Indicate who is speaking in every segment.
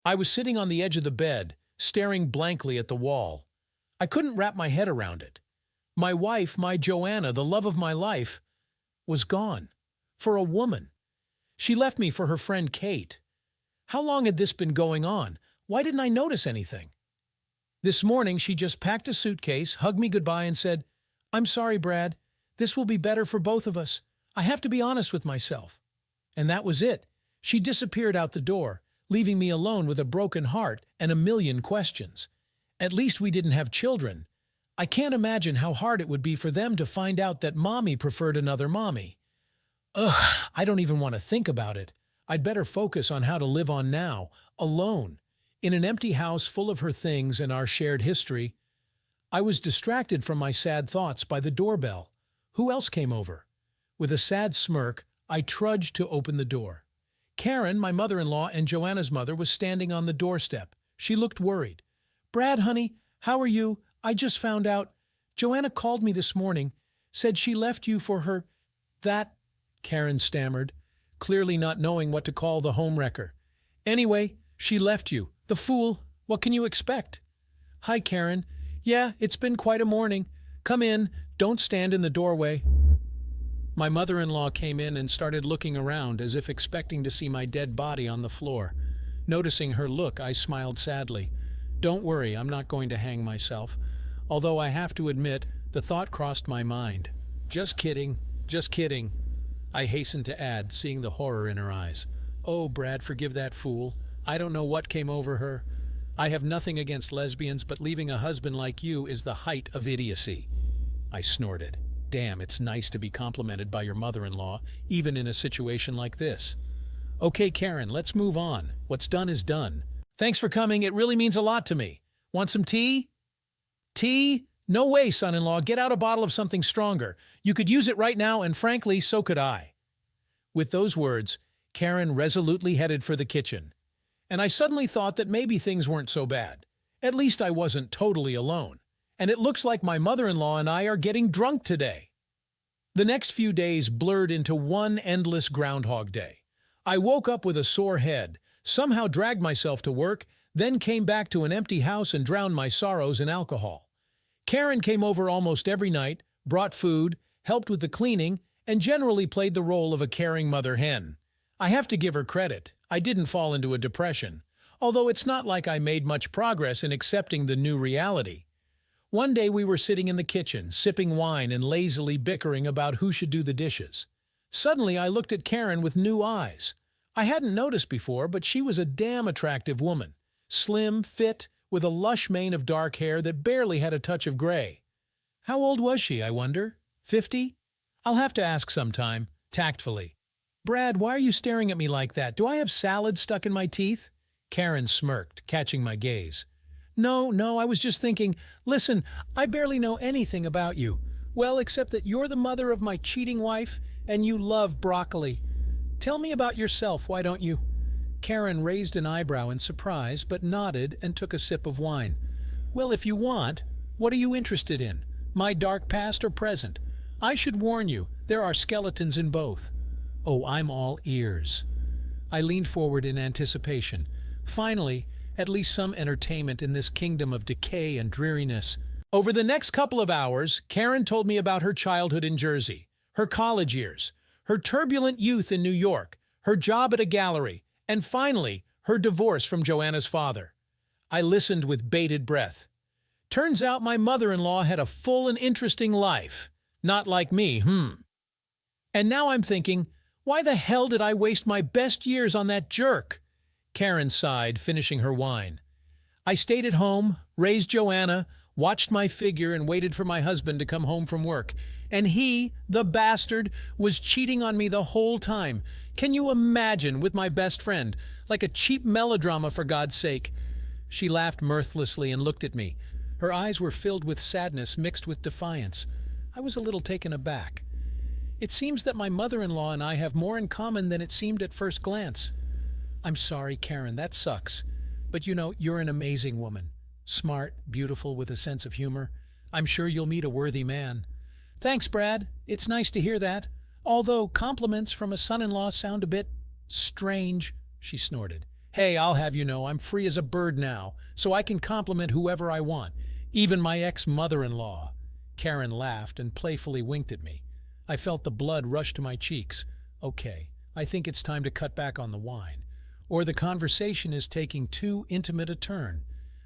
Speaker 1: I was sitting on the edge of the bed, staring blankly at the wall. I couldn't wrap my head around it. My wife, my Joanna, the love of my life, was gone. For a woman. She left me for her friend Kate. How long had this been going on? Why didn't I notice anything? This morning, she just packed a suitcase, hugged me goodbye, and said, "I'm sorry, Brad. This will be better for both of us. I have to be honest with myself." And that was it. She disappeared out the door, leaving me alone with a broken heart and a million questions. At least we didn't have children. I can't imagine how hard it would be for them to find out that mommy preferred another mommy. Ugh, I don't even want to think about it. I'd better focus on how to live on now, alone, in an empty house full of her things and our shared history. I was distracted from my sad thoughts by the doorbell. Who else came over? With a sad smirk, I trudged to open the door. Karen, my mother-in-law and Joanna's mother, was standing on the doorstep. She looked worried. "Brad, honey, how are you? I just found out. Joanna called me this morning, said she left you for her... that," Karen stammered, clearly not knowing what to call the homewrecker. "Anyway, she left you. The fool. What can you expect?" "Hi, Karen. Yeah, it's been quite a morning. Come in. Don't stand in the doorway." My mother-in-law came in and started looking around as if expecting to see my dead body on the floor. Noticing her look, I smiled sadly. "Don't worry, I'm not going to hang myself. Although I have to admit, the thought crossed my mind." "Just kidding, just kidding," I hastened to add, seeing the horror in her eyes. "Oh, Brad, forgive that fool. I don't know what came over her. I have nothing against lesbians, but leaving a husband like you is the height of idiocy." I snorted. Damn, it's nice to be complimented by your mother-in-law, even in a situation like this. "Okay, Karen, let's move on. What's done is done. Thanks for coming. It really means a lot to me. Want some tea?" "Tea? No way, son-in-law. Get out a bottle of something stronger. You could use it right now, and frankly, so could I." With those words, Karen resolutely headed for the kitchen. And I suddenly thought that maybe things weren't so bad. At least I wasn't totally alone. And it looks like my mother-in-law and I are getting drunk today. The next few days blurred into one endless Groundhog Day. I woke up with a sore head, somehow dragged myself to work, then came back to an empty house and drowned my sorrows in alcohol. Karen came over almost every night, brought food, helped with the cleaning, and generally played the role of a caring mother hen. I have to give her credit. I didn't fall into a depression, although it's not like I made much progress in accepting the new reality. One day we were sitting in the kitchen, sipping wine and lazily bickering about who should do the dishes. Suddenly I looked at Karen with new eyes. I hadn't noticed before, but she was a damn attractive woman. Slim, fit, with a lush mane of dark hair that barely had a touch of gray. How old was she, I wonder? 50? I'll have to ask sometime, tactfully. "Brad, why are you staring at me like that? Do I have salad stuck in my teeth?" Karen smirked, catching my gaze. No, I was just thinking, listen, I barely know anything about you. Well, except that you're the mother of my cheating wife, and you love broccoli. Tell me about yourself, why don't you?" Karen raised an eyebrow in surprise, but nodded and took a sip of wine. "Well, if you want, what are you interested in? My dark past or present? I should warn you, there are skeletons in both." "Oh, I'm all ears." I leaned forward in anticipation. Finally, at least some entertainment in this kingdom of decay and dreariness. Over the next couple of hours, Karen told me about her childhood in Jersey, her college years, her turbulent youth in New York, her job at a gallery, and finally, her divorce from Joanna's father. I listened with bated breath. Turns out my mother-in-law had a full and interesting life. Not like me, And now I'm thinking, why the hell did I waste my best years on that jerk? Karen sighed, finishing her wine. I stayed at home, raised Joanna, watched my figure, and waited for my husband to come home from work. And he, the bastard, was cheating on me the whole time. Can you imagine, with my best friend? Like a cheap melodrama, for God's sake. She laughed mirthlessly and looked at me. Her eyes were filled with sadness mixed with defiance. I was a little taken aback. It seems that my mother-in-law and I have more in common than it seemed at first glance. I'm sorry, Karen, that sucks. But you know, you're an amazing woman. Smart, beautiful, with a sense of humor. I'm sure you'll meet a worthy man. Thanks, Brad. It's nice to hear that. Although compliments from a son-in-law sound a bit strange, she snorted. Hey, I'll have you know I'm free as a bird now, so I can compliment whoever I want, even my ex-mother-in-law." Karen laughed and playfully winked at me. I felt the blood rush to my cheeks. Okay, I think it's time to cut back on the wine, or the conversation is taking too intimate a turn.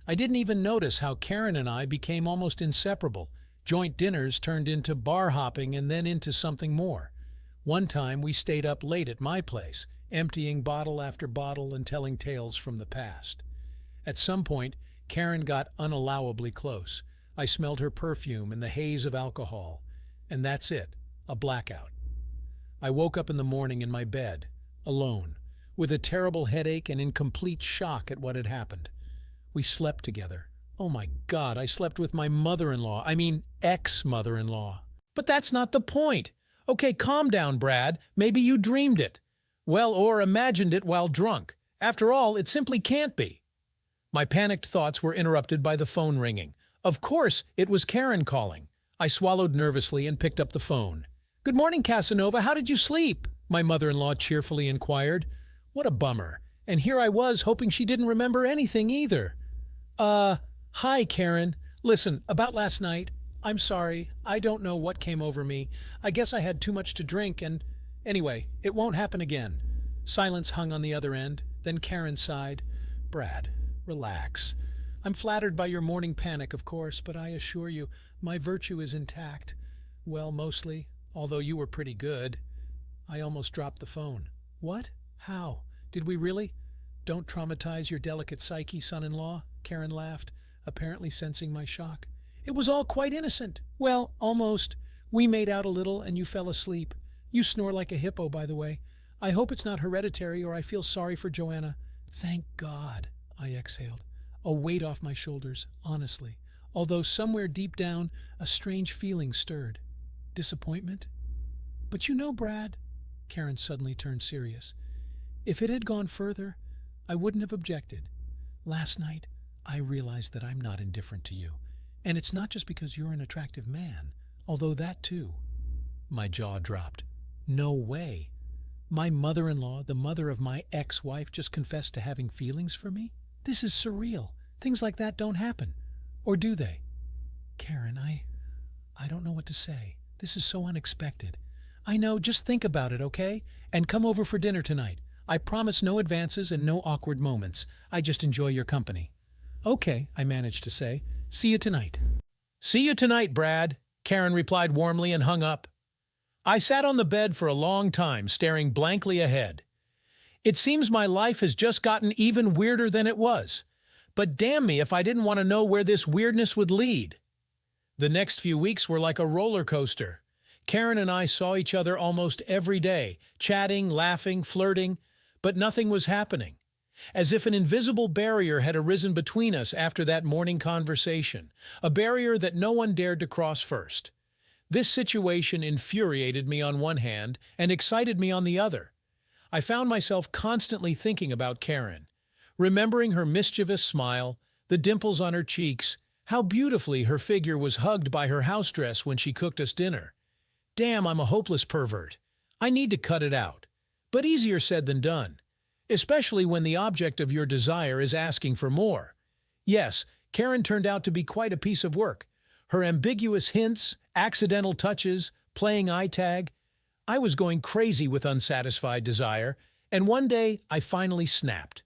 Speaker 1: I didn't even notice how Karen and I became almost inseparable. Joint dinners turned into bar hopping and then into something more. One time we stayed up late at my place, emptying bottle after bottle and telling tales from the past. At some point, Karen got unallowably close. I smelled her perfume and the haze of alcohol. And that's it, a blackout. I woke up in the morning in my bed, alone, with a terrible headache and in complete shock at what had happened. We slept together. Oh my God, I slept with my mother-in-law. I mean, ex-mother-in-law. But that's not the point. Okay, calm down, Brad. Maybe you dreamed it. Well, or imagined it while drunk. After all, it simply can't be. My panicked thoughts were interrupted by the phone ringing. Of course, it was Karen calling. I swallowed nervously and picked up the phone. "Good morning, Casanova. How did you sleep?" my mother-in-law cheerfully inquired. What a bummer. And here I was hoping she didn't remember anything either. Hi, Karen. Listen, about last night, I'm sorry. I don't know what came over me. I guess I had too much to drink and... Anyway, it won't happen again." Silence hung on the other end. Then Karen sighed. "Brad, relax. I'm flattered by your morning panic, of course, but I assure you, my virtue is intact. Well, mostly, although you were pretty good." I almost dropped the phone. "What? How? Did we really?" "Don't traumatize your delicate psyche, son-in-law," Karen laughed, apparently sensing my shock. "It was all quite innocent." "Well, almost. We made out a little and you fell asleep. You snore like a hippo, by the way. I hope it's not hereditary or I feel sorry for Joanna." "Thank God," I exhaled, a weight off my shoulders, honestly, although somewhere deep down a strange feeling stirred. Disappointment? "But you know, Brad," Karen suddenly turned serious, "if it had gone further, I wouldn't have objected. Last night, I realized that I'm not indifferent to you. And it's not just because you're an attractive man, although that too." My jaw dropped. No way. My mother-in-law, the mother of my ex-wife, just confessed to having feelings for me? This is surreal. Things like that don't happen. Or do they? "Karen, I don't know what to say. This is so unexpected." "I know, just think about it, okay? And come over for dinner tonight. I promise no advances and no awkward moments. I just enjoy your company." "Okay," I managed to say. "See you tonight." "See you tonight, Brad," Karen replied warmly and hung up. I sat on the bed for a long time, staring blankly ahead. It seems my life has just gotten even weirder than it was. But damn me if I didn't want to know where this weirdness would lead. The next few weeks were like a roller coaster. Karen and I saw each other almost every day, chatting, laughing, flirting, but nothing was happening. As if an invisible barrier had arisen between us after that morning conversation, a barrier that no one dared to cross first. This situation infuriated me on one hand and excited me on the other. I found myself constantly thinking about Karen, remembering her mischievous smile, the dimples on her cheeks, how beautifully her figure was hugged by her house dress when she cooked us dinner. Damn, I'm a hopeless pervert. I need to cut it out. But easier said than done, especially when the object of your desire is asking for more. Yes, Karen turned out to be quite a piece of work. Her ambiguous hints, accidental touches, playing eye tag. I was going crazy with unsatisfied desire, and one day I finally snapped.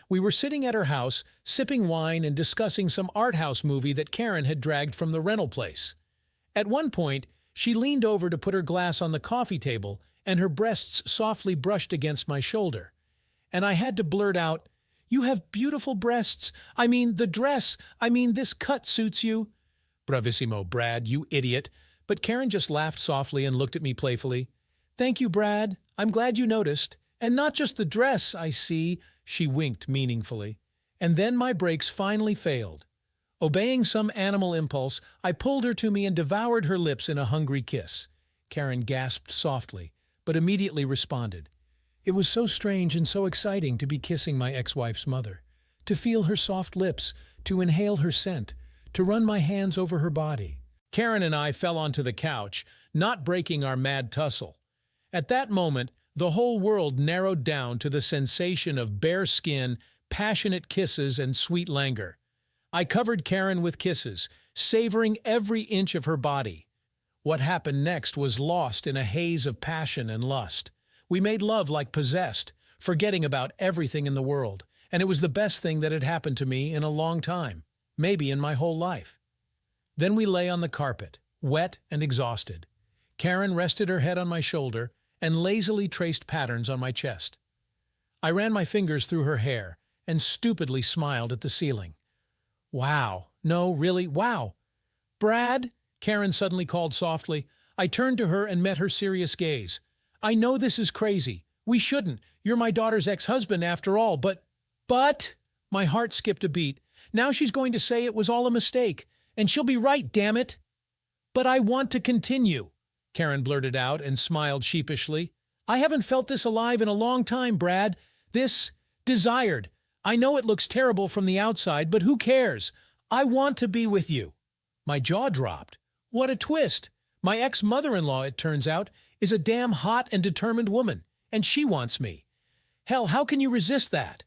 Speaker 1: We were sitting at her house, sipping wine and discussing some art house movie that Karen had dragged from the rental place. At one point, she leaned over to put her glass on the coffee table, and her breasts softly brushed against my shoulder. And I had to blurt out, "You have beautiful breasts. I mean, the dress. I mean, this cut suits you." "Bravissimo, Brad, you idiot." But Karen just laughed softly and looked at me playfully. "Thank you, Brad. I'm glad you noticed. And not just the dress, I see." She winked meaningfully. And then my brakes finally failed. Obeying some animal impulse, I pulled her to me and devoured her lips in a hungry kiss. Karen gasped softly, but immediately responded. It was so strange and so exciting to be kissing my ex-wife's mother, to feel her soft lips, to inhale her scent, to run my hands over her body. Karen and I fell onto the couch, not breaking our mad tussle. At that moment, The whole world narrowed down to the sensation of bare skin, passionate kisses, and sweet languor. I covered Karen with kisses, savoring every inch of her body. What happened next was lost in a haze of passion and lust. We made love like possessed, forgetting about everything in the world, and it was the best thing that had happened to me in a long time, maybe in my whole life. Then we lay on the carpet, wet and exhausted. Karen rested her head on my shoulder and lazily traced patterns on my chest. I ran my fingers through her hair and stupidly smiled at the ceiling. Wow, no, really, wow. Brad, Karen suddenly called softly. I turned to her and met her serious gaze. I know this is crazy. We shouldn't. You're my daughter's ex-husband after all, but... My heart skipped a beat. Now she's going to say it was all a mistake. And she'll be right, damn it. But I want to continue, Karen blurted out and smiled sheepishly. I haven't felt this alive in a long time, Brad. This desired. I know it looks terrible from the outside, but who cares? I want to be with you. My jaw dropped. What a twist. My ex-mother-in-law, it turns out, is a damn hot and determined woman, and she wants me. Hell, how can you resist that?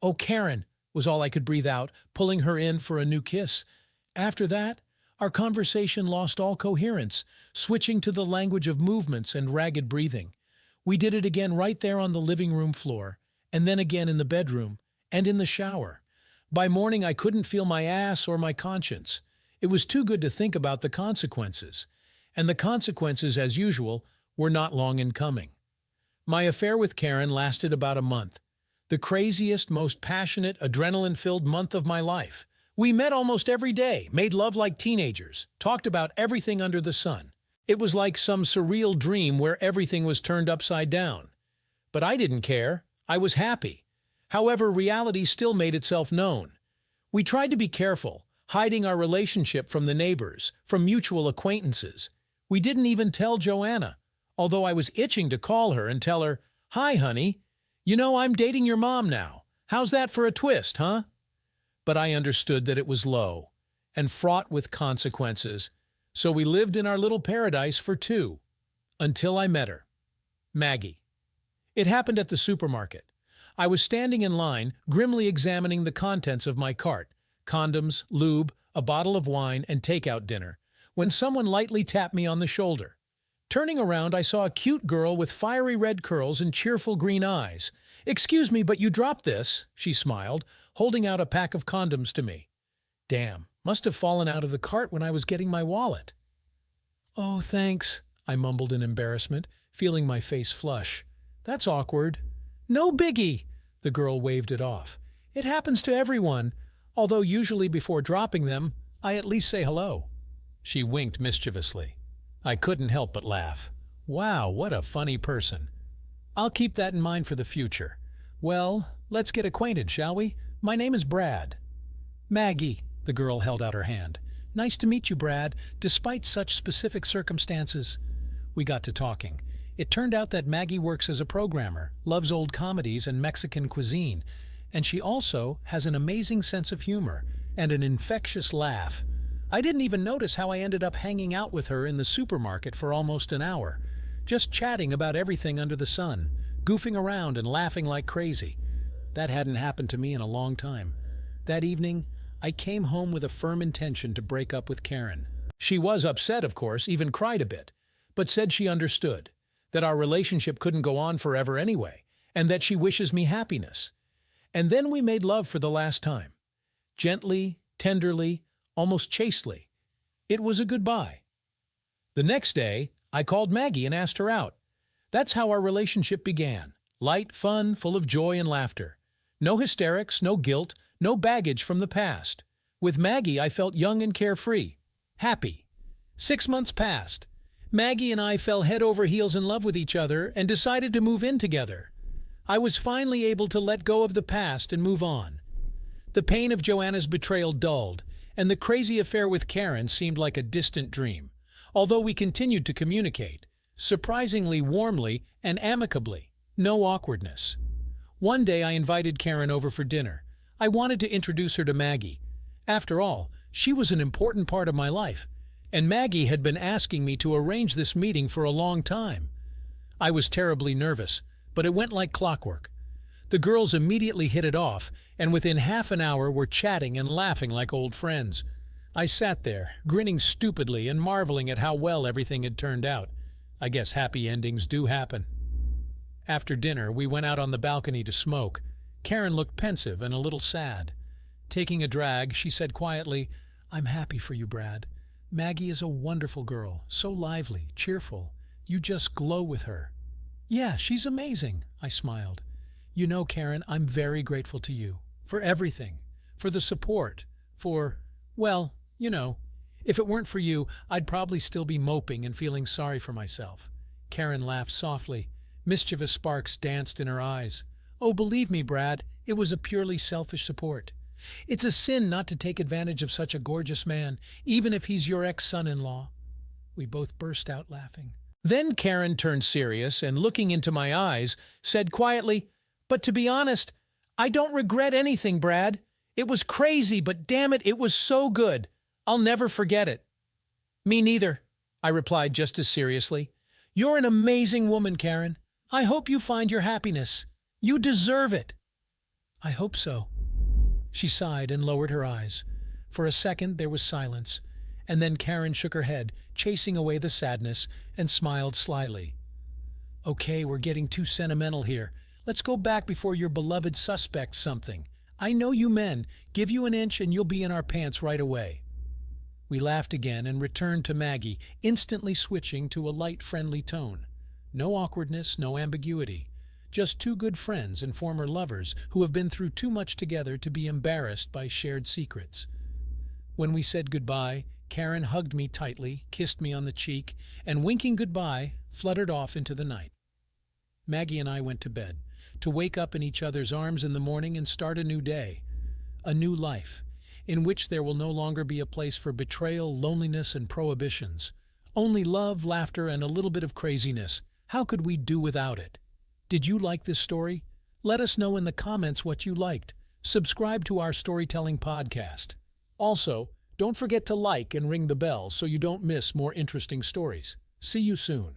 Speaker 1: Oh, Karen, was all I could breathe out, pulling her in for a new kiss. After that, our conversation lost all coherence, switching to the language of movements and ragged breathing. We did it again right there on the living room floor, and then again in the bedroom, and in the shower. By morning, I couldn't feel my ass or my conscience. It was too good to think about the consequences. And the consequences, as usual, were not long in coming. My affair with Karen lasted about a month. The craziest, most passionate, adrenaline-filled month of my life. We met almost every day, made love like teenagers, talked about everything under the sun. It was like some surreal dream where everything was turned upside down. But I didn't care. I was happy. However, reality still made itself known. We tried to be careful, hiding our relationship from the neighbors, from mutual acquaintances. We didn't even tell Joanna, although I was itching to call her and tell her, "Hi, honey. You know, I'm dating your mom now. How's that for a twist, huh?" But I understood that it was low and fraught with consequences, so we lived in our little paradise for two, until I met her. Maggie. It happened at the supermarket. I was standing in line, grimly examining the contents of my cart, condoms, lube, a bottle of wine, and takeout dinner, when someone lightly tapped me on the shoulder. Turning around, I saw a cute girl with fiery red curls and cheerful green eyes. "Excuse me, but you dropped this," she smiled, holding out a pack of condoms to me. Damn, must have fallen out of the cart when I was getting my wallet. "Oh, thanks," I mumbled in embarrassment, feeling my face flush. "That's awkward." "No biggie," the girl waved it off. "It happens to everyone, although usually before dropping them, I at least say hello." She winked mischievously. I couldn't help but laugh. Wow, what a funny person. I'll keep that in mind for the future. Well, let's get acquainted, shall we? My name is Brad. Maggie, the girl held out her hand. Nice to meet you, Brad, despite such specific circumstances. We got to talking. It turned out that Maggie works as a programmer, loves old comedies and Mexican cuisine, and she also has an amazing sense of humor and an infectious laugh. I didn't even notice how I ended up hanging out with her in the supermarket for almost an hour, just chatting about everything under the sun, goofing around and laughing like crazy. That hadn't happened to me in a long time. That evening, I came home with a firm intention to break up with Karen. She was upset, of course, even cried a bit, but said she understood, that our relationship couldn't go on forever anyway, and that she wishes me happiness. And then we made love for the last time. Gently, tenderly, almost chastely. It was a goodbye. The next day, I called Maggie and asked her out. That's how our relationship began. Light, fun, full of joy and laughter. No hysterics, no guilt, no baggage from the past. With Maggie, I felt young and carefree. Happy. 6 months passed. Maggie and I fell head over heels in love with each other and decided to move in together. I was finally able to let go of the past and move on. The pain of Joanna's betrayal dulled, and the crazy affair with Karen seemed like a distant dream, although we continued to communicate, surprisingly warmly and amicably, no awkwardness. One day I invited Karen over for dinner. I wanted to introduce her to Maggie. After all, she was an important part of my life, and Maggie had been asking me to arrange this meeting for a long time. I was terribly nervous, but it went like clockwork. The girls immediately hit it off, and within half an hour were chatting and laughing like old friends. I sat there, grinning stupidly and marveling at how well everything had turned out. I guess happy endings do happen. After dinner, we went out on the balcony to smoke. Karen looked pensive and a little sad. Taking a drag, she said quietly, "I'm happy for you, Brad. Maggie is a wonderful girl, so lively, cheerful. You just glow with her." "Yeah, she's amazing," I smiled. "You know, Karen, I'm very grateful to you. For everything. For the support. Well, you know. If it weren't for you, I'd probably still be moping and feeling sorry for myself." Karen laughed softly. Mischievous sparks danced in her eyes. "Oh, believe me, Brad, it was a purely selfish support. It's a sin not to take advantage of such a gorgeous man, even if he's your ex-son-in-law." We both burst out laughing. Then Karen turned serious and, looking into my eyes, said quietly, "But to be honest, I don't regret anything, Brad. It was crazy, but damn it, it was so good. I'll never forget it." "Me neither," I replied just as seriously. "You're an amazing woman, Karen. I hope you find your happiness. You deserve it." "I hope so." She sighed and lowered her eyes. For a second there was silence, and then Karen shook her head, chasing away the sadness, and smiled slyly. "Okay, we're getting too sentimental here. Let's go back before your beloved suspects something. I know you men. Give you an inch and you'll be in our pants right away." We laughed again and returned to Maggie, instantly switching to a light, friendly tone. No awkwardness, no ambiguity. Just two good friends and former lovers who have been through too much together to be embarrassed by shared secrets. When we said goodbye, Karen hugged me tightly, kissed me on the cheek, and winking goodbye, fluttered off into the night. Maggie and I went to bed, to wake up in each other's arms in the morning and start a new day, a new life, in which there will no longer be a place for betrayal, loneliness, and prohibitions. Only love, laughter, and a little bit of craziness. How could we do without it? Did you like this story? Let us know in the comments what you liked. Subscribe to our storytelling podcast. Also, don't forget to like and ring the bell so you don't miss more interesting stories. See you soon.